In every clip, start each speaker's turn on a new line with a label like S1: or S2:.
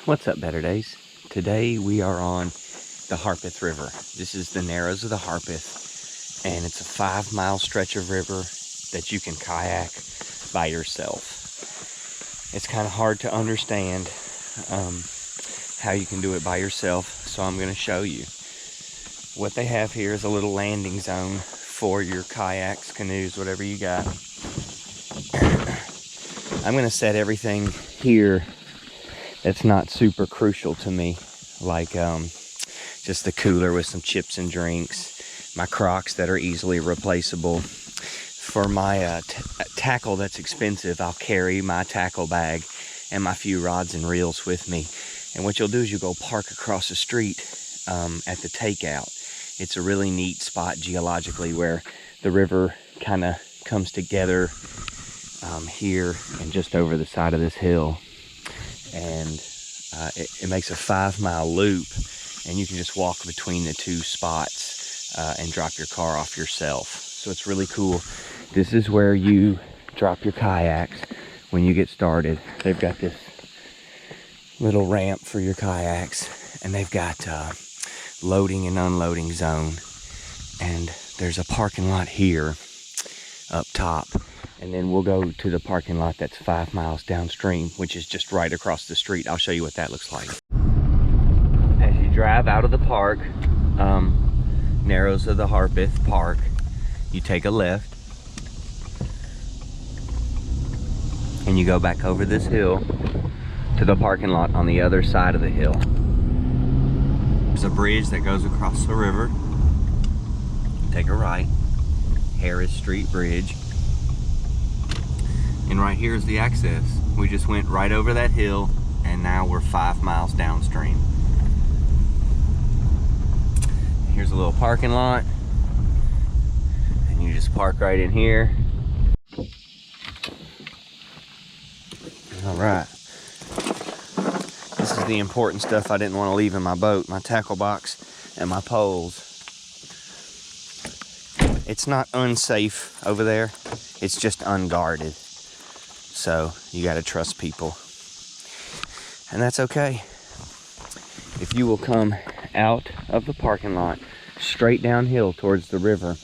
S1: What's up, Better Days? Today we are on the Harpeth River. This is the Narrows of the Harpeth, and it's a 5-mile stretch of river that you can kayak by yourself. It's kind of hard to understand how you can do it by yourself, so I'm going to show you. What they have here is a little landing zone for your kayaks, canoes, whatever you got. I'm going to set everything here that's not super crucial to me, like just the cooler with some chips and drinks, my Crocs that are easily replaceable. For my tackle that's expensive, I'll carry my tackle bag and my few rods and reels with me. And what you'll do is you'll go park across the street at the takeout. It's a really neat spot geologically where the river kind of comes together here and just over the side of this hill. And it makes a 5-mile loop, and you can just walk between the two spots and drop your car off yourself. So it's really cool. This is where you drop your kayaks when you get started. They've got this little ramp for your kayaks, and they've got loading and unloading zone, and there's a parking lot here up top. And then we'll go to the parking lot that's 5 miles downstream, which is just right across the street. I'll show you what that looks like. As you drive out of the park, Narrows of the Harpeth Park, you take a left and you go back over this hill to the parking lot on the other side of the hill. There's a bridge that goes across the river. Take a right, Harris Street Bridge. And right here is the access. We just went right over that hill, and now we're 5 miles downstream. Here's a little parking lot, and you just park right in here. All right. This is the important stuff I didn't want to leave in my boat, my tackle box and my poles. It's not unsafe over there, it's just unguarded. So you got to trust people, and that's okay. If you will come out of the parking lot straight downhill towards the river,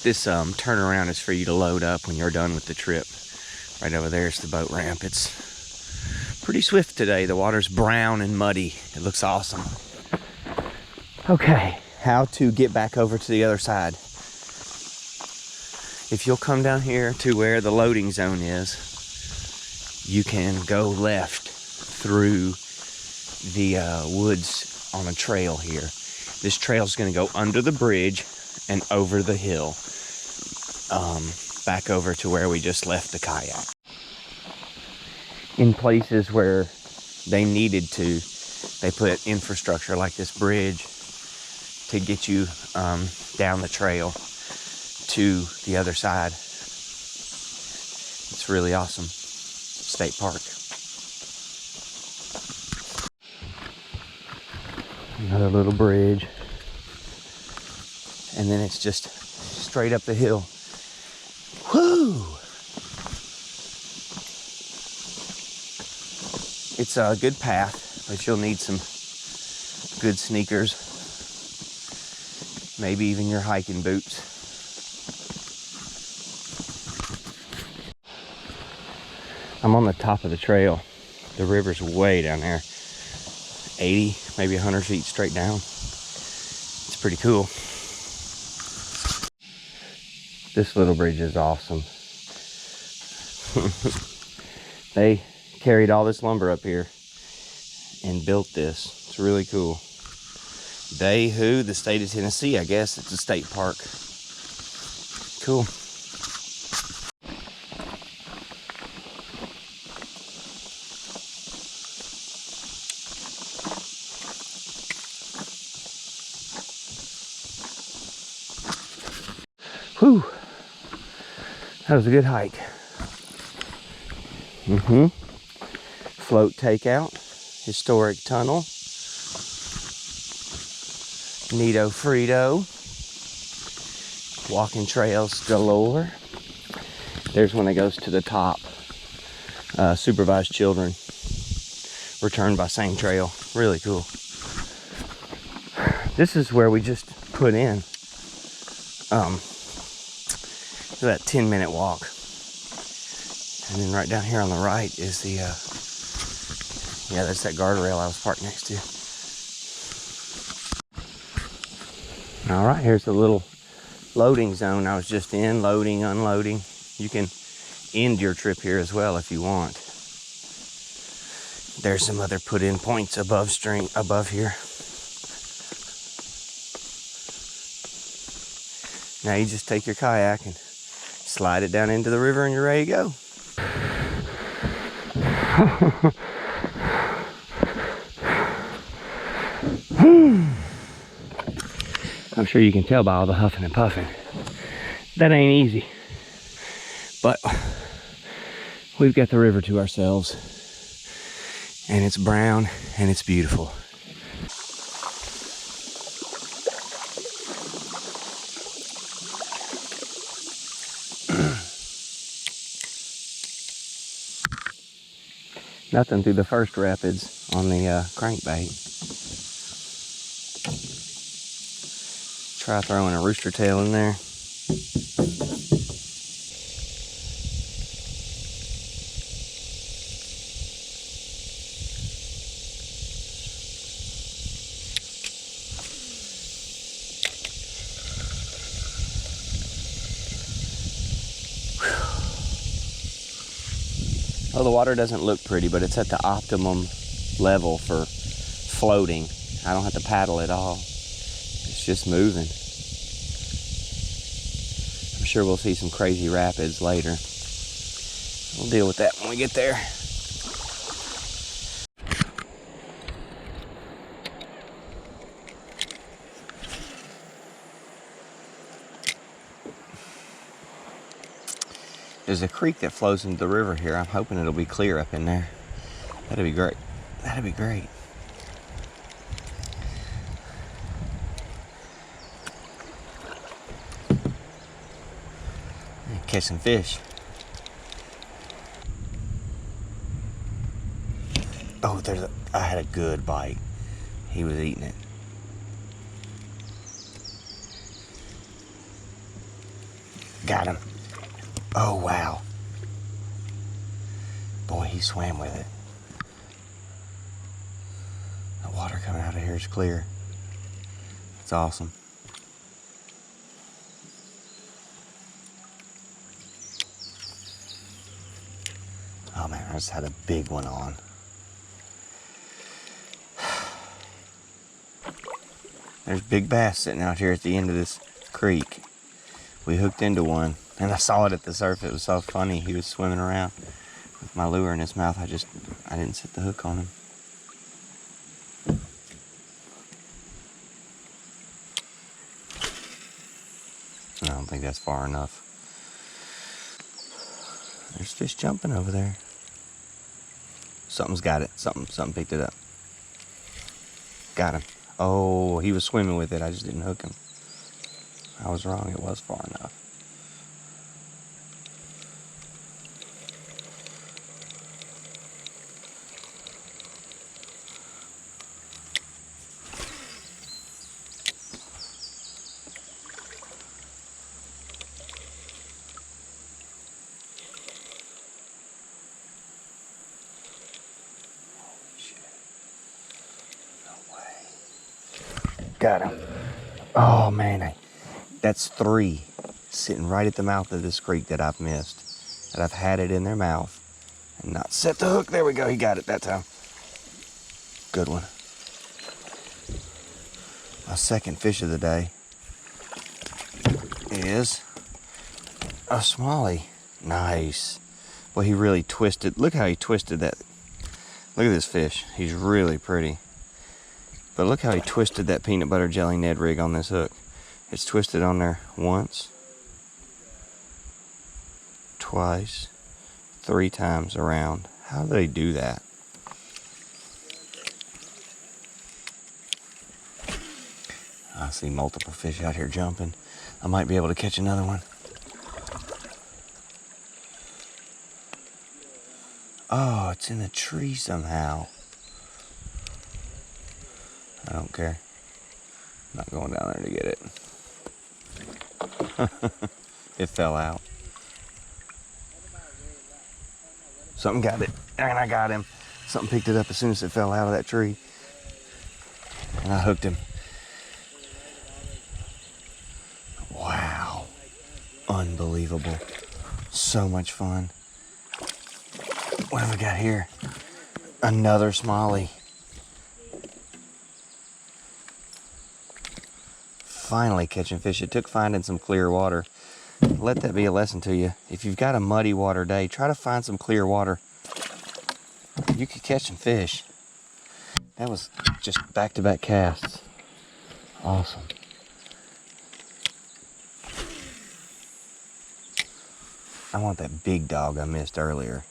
S1: this turnaround is for you to load up when you're done with the trip. Right over there is the boat ramp. It's pretty swift today. The water's brown and muddy. It looks awesome. Okay, how to get back over to the other side. If you'll come down here to where the loading zone is, you can go left through the woods on a trail here. This trail is going to go under the bridge and over the hill, back over to where we just left the kayak. In places where they needed to, they put infrastructure like this bridge to get you down the trail to the other side. It's really awesome. State park. Another little bridge. And then it's just straight up the hill. Whoo! It's a good path, but you'll need some good sneakers. Maybe even your hiking boots. I'm on the top of the trail. The river's way down there. 80, maybe 100 feet straight down. It's pretty cool. This little bridge is awesome. They carried all this lumber up here and built this. It's really cool. They who? The state of Tennessee, I guess. It's a state park. Cool. Whew, that was a good hike. Float takeout, historic tunnel, Neato Frito, walking trails galore. There's one that goes to the top, supervised children. return by same trail. Really cool. This is where we just put in. That 10-minute walk. And then right down here on the right is the, yeah, that's that guardrail I was parked next to. All right, here's the little loading zone I was just in, loading, unloading. You can end your trip here as well if you want. There's some other put in points above here. Now you just take your kayak and slide it down into the river and you're ready to go. I'm sure you can tell by all the huffing and puffing. That ain't easy. But we've got the river to ourselves. And it's brown and it's beautiful. Nothing through the first rapids on the crankbait. Try throwing a rooster tail in there. Oh, the water doesn't look pretty, but it's at the optimum level for floating. I don't have to paddle at all. It's just moving. I'm sure we'll see some crazy rapids later. We'll deal with that when we get there. There's a creek that flows into the river here. I'm hoping it'll be clear up in there. That'd be great. That'd be great. Catch some fish. Oh, I had a good bite. He was eating it. Got him. Oh, wow. Boy, he swam with it. The water coming out of here is clear. It's awesome. Oh man, I just had a big one on. There's big bass sitting out here at the end of this creek. We hooked into one, and I saw it at the surf. It was so funny. He was swimming around with my lure in his mouth. I didn't set the hook on him. I don't think that's far enough. There's fish jumping over there. Something's got it. Something picked it up. Got him. Oh, he was swimming with it. I just didn't hook him. I was wrong. It was far enough. Got him. Oh man, that's 3 sitting right at the mouth of this creek that I've missed. That I've had it in their mouth and not set the hook. There we go. He got it that time. Good one. My second fish of the day is a smallie. Nice. Well, he really twisted. Look how he twisted that. Look at this fish. He's really pretty. But look how he twisted that peanut butter jelly Ned rig on this hook. It's twisted on there once, twice, 3 times around. How do they do that? I see multiple fish out here jumping. I might be able to catch another one. Oh, it's in the tree somehow. I don't care. Not going down there to get it. It fell out. Something got it, and I got him. Something picked it up as soon as it fell out of that tree. And I hooked him. Wow. Unbelievable. So much fun. What have we got here? Another smallie. Finally catching fish. It took finding some clear water. Let that be a lesson to you. If you've got a muddy water day, try to find some clear water. You could catch some fish. That was just back-to-back casts. Awesome. I want that big dog I missed earlier.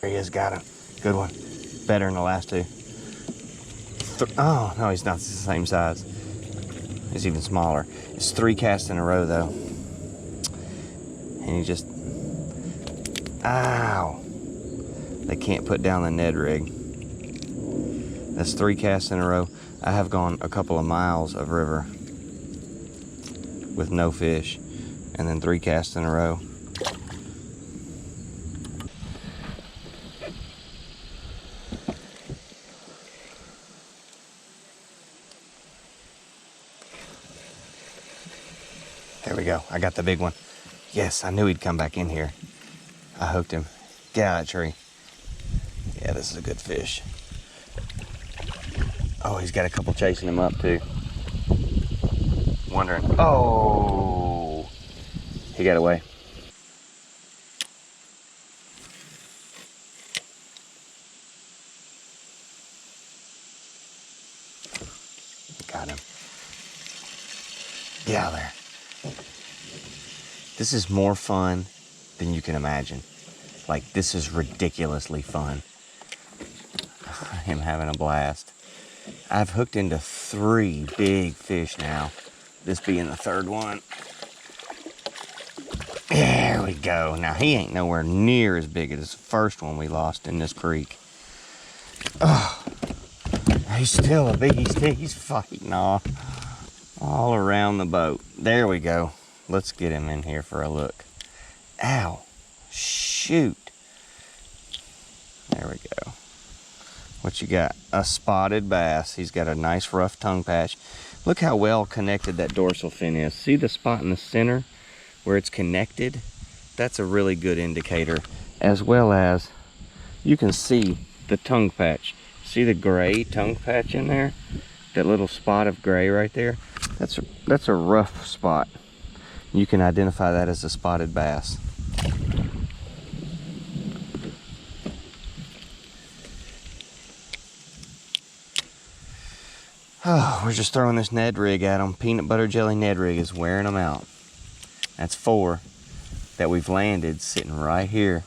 S1: There he is, got him. Good one. Better than the last two. Oh, no, he's not the same size. He's even smaller. It's 3 casts in a row, though. And he just... Ow! They can't put down the Ned rig. That's 3 casts in a row. I have gone a couple of miles of river with no fish. And then 3 casts in a row. There we go. I got the big one. Yes, I knew he'd come back in here. I hooked him. Get out of that tree. Yeah, this is a good fish. Oh, he's got a couple chasing him up too. Wondering. Oh! He got away. Got him. Get out of there. This is more fun than you can imagine. Like, this is ridiculously fun. I am having a blast. I've hooked into 3 big fish now. This being the 3rd one. There we go. Now, he ain't nowhere near as big as the first one we lost in this creek. Oh, he's still a biggie. He's fighting all around the boat. There we go. Let's get him in here for a look. Ow. Shoot. There we go. What you got? A spotted bass. He's got a nice rough tongue patch. Look how well connected that dorsal fin is. See the spot in the center where it's connected? That's a really good indicator. As well as you can see the tongue patch. See the gray tongue patch in there? That little spot of gray right there? That's a rough spot. You can identify that as a spotted bass. Oh, we're just throwing this Ned rig at them. Peanut butter jelly Ned rig is wearing them out. That's 4 that we've landed sitting right here.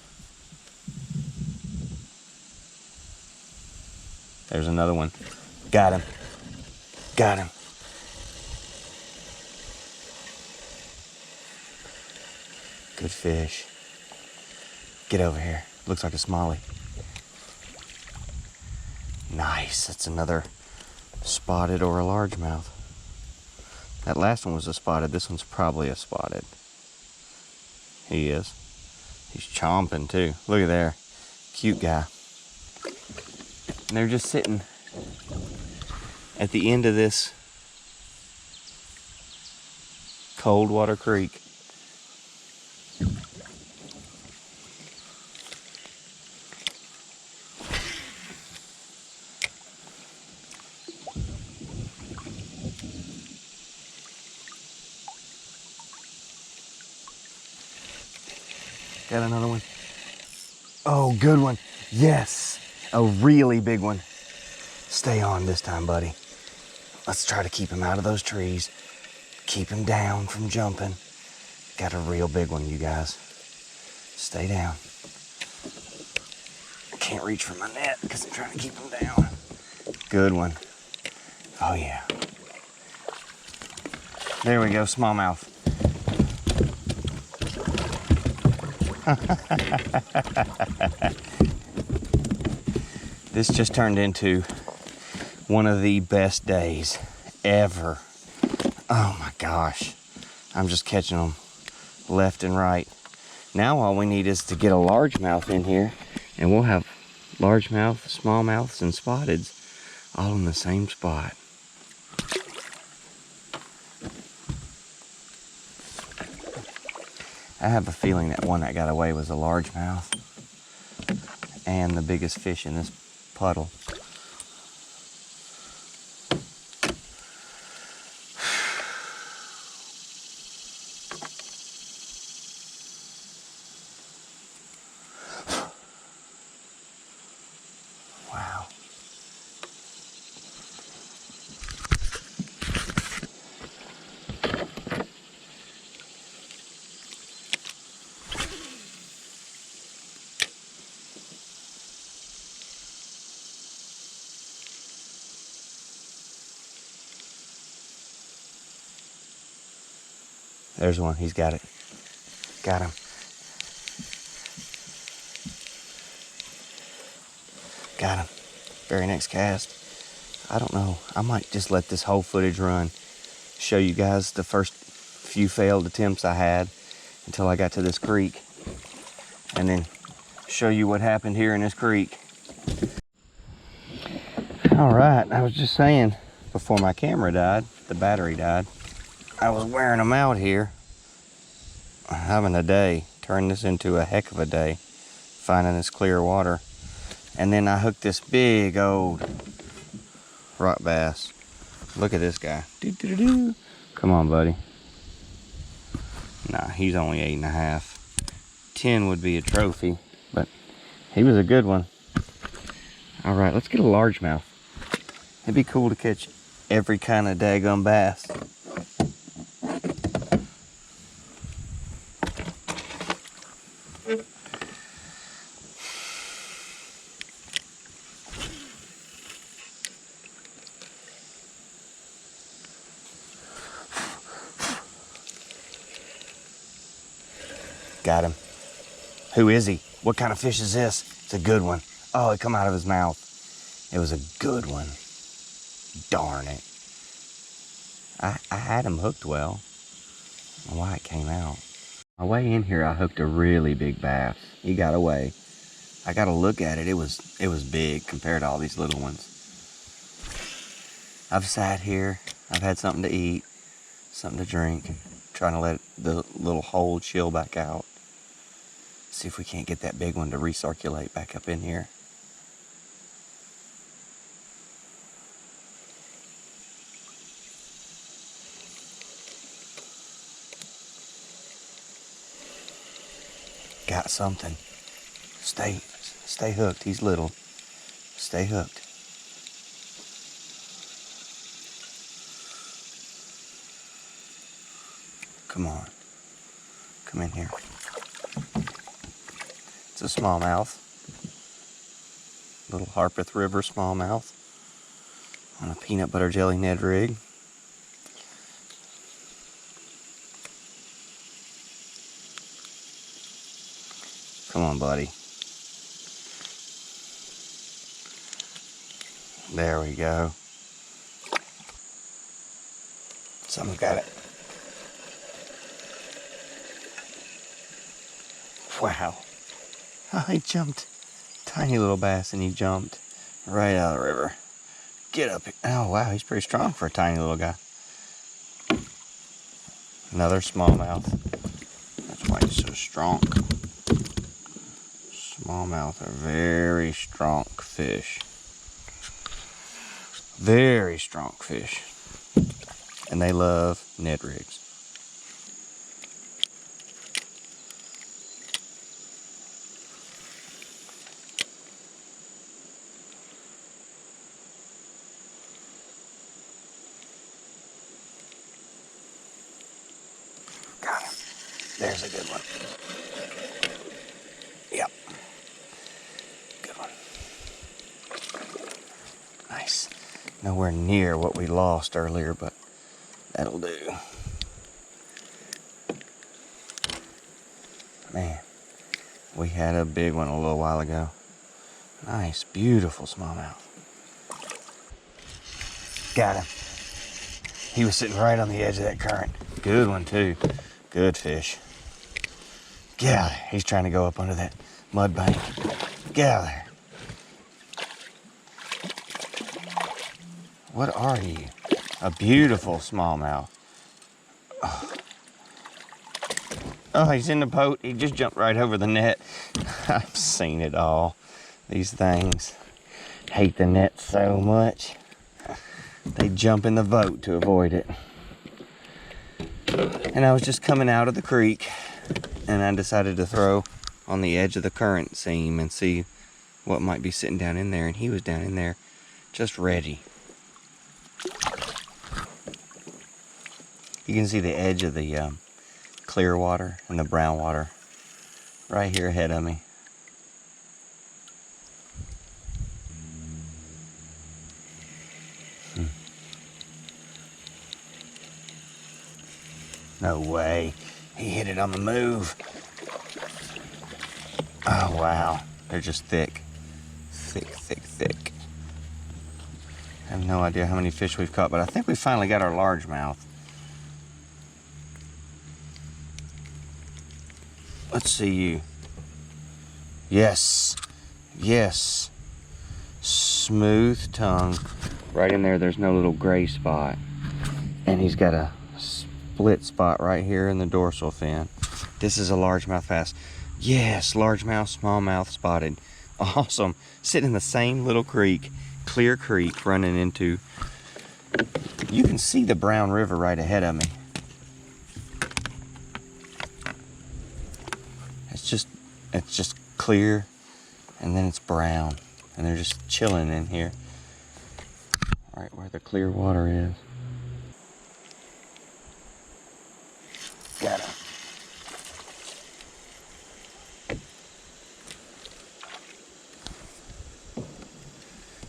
S1: There's another one. Got him. Got him. Good fish. Get over here. Looks like a smallie. Nice. That's another spotted or a largemouth. That last one was a spotted. This one's probably a spotted. He is. He's chomping too. Look at there. Cute guy. And they're just sitting at the end of this cold water creek. Got another one. Oh, good one. Yes, a really big one. Stay on this time, buddy. Let's try to keep him out of those trees. Keep him down from jumping. Got a real big one, you guys. Stay down. I can't reach for my net because I'm trying to keep him down. Good one. Oh, yeah. There we go, smallmouth. This just turned into One of the best days ever. Oh my gosh. I'm just catching them left and right. Now all we need is to get a largemouth in here, and we'll have largemouth, smallmouths, and spotteds all in the same spot. I have a feeling that one that got away was a largemouth and the biggest fish in this puddle. Wow. There's one. He's got it. Got him. Got him. Very next cast. I don't know. I might just let this whole footage run. Show you guys the first few failed attempts I had until I got to this creek. And then show you what happened here in this creek. All right. I was just saying before my camera died, the battery died, I was wearing them out here. Having a day. Turned this into a heck of a day. Finding this clear water. And then I hooked this big old rock bass. Look at this guy. Doo-doo-doo-doo. Come on, buddy. Nah, he's only 8.5. 10 would be a trophy, but he was a good one. All right, let's get a largemouth. It'd be cool to catch every kind of daggum bass. Got him. Who is he? What kind of fish is this? It's a good one. Oh, it come out of his mouth. It was a good one. Darn it. I had him hooked well. I don't know why it came out. On my way in here, I hooked a really big bass. He got away. I got to look at it. It was big compared to all these little ones. I've sat here. I've had something to eat, something to drink, trying to let the little hole chill back out. See if we can't get that big one to recirculate back up in here. Got something. Stay hooked. He's little. Stay hooked. Come on. Come in here. It's a smallmouth. Little Harpeth River smallmouth on a peanut butter jelly Ned rig. Come on, buddy. There we go. Someone got it. Wow. Oh, he jumped. Tiny little bass, and he jumped right out of the river. Get up here. Oh, wow, he's pretty strong for a tiny little guy. Another smallmouth. That's why he's so strong. Smallmouth are very strong fish. Very strong fish. And they love Ned rigs. Got him. There's a good one. Yep. Good one. Nice. Nowhere near what we lost earlier, but that'll do. Man, we had a big one a little while ago. Nice, beautiful smallmouth. Got him. He was sitting right on the edge of that current. Good one too. Good fish. Get out of there. He's trying to go up under that mud bank. Get out of there. What are you? A beautiful smallmouth. Oh, he's in the boat. He just jumped right over the net. I've seen it all. These things hate the net so much. They jump in the boat to avoid it. And I was just coming out of the creek and I decided to throw on the edge of the current seam and see what might be sitting down in there. And he was down in there just ready. You can see the edge of the clear water and the brown water right here ahead of me. No way. He hit it on the move. Oh, wow. They're just thick. Thick, thick, thick. I have no idea how many fish we've caught, but I think we finally got our largemouth. Let's see you. Yes. Yes. Smooth tongue. Right in there, there's no little gray spot. And he's got a split spot right here in the dorsal fin. This is a largemouth bass. Yes, largemouth, smallmouth spotted. Awesome. Sitting in the same little creek, clear creek, running into... You can see the brown river right ahead of me. It's just clear, and then it's brown, and they're just chilling in here, right where the clear water is. Got him.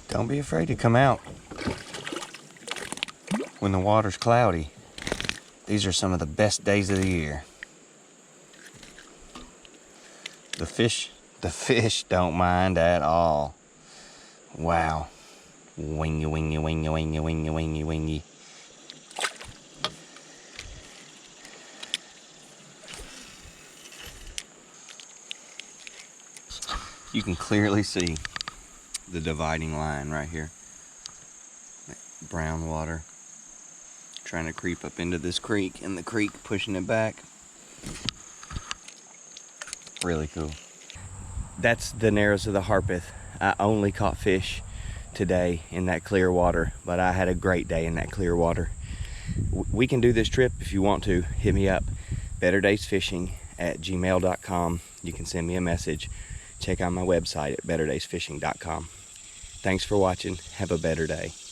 S1: Don't be afraid to come out when the water's cloudy. These are some of the best days of the year. The fish don't mind at all. Wow. Wingy, wingy, wingy, wingy, wingy, wingy, wingy. You can clearly see the dividing line right here. That brown water trying to creep up into this creek, and the creek pushing it back. Really cool. That's the narrows of the Harpeth. I only caught fish today in that clear water, but I had a great day in that clear water. We can do this trip if you want to. Hit me up, betterdaysfishing@gmail.com. You can send me a message. Check out my website at betterdaysfishing.com. Thanks for watching. Have a better day.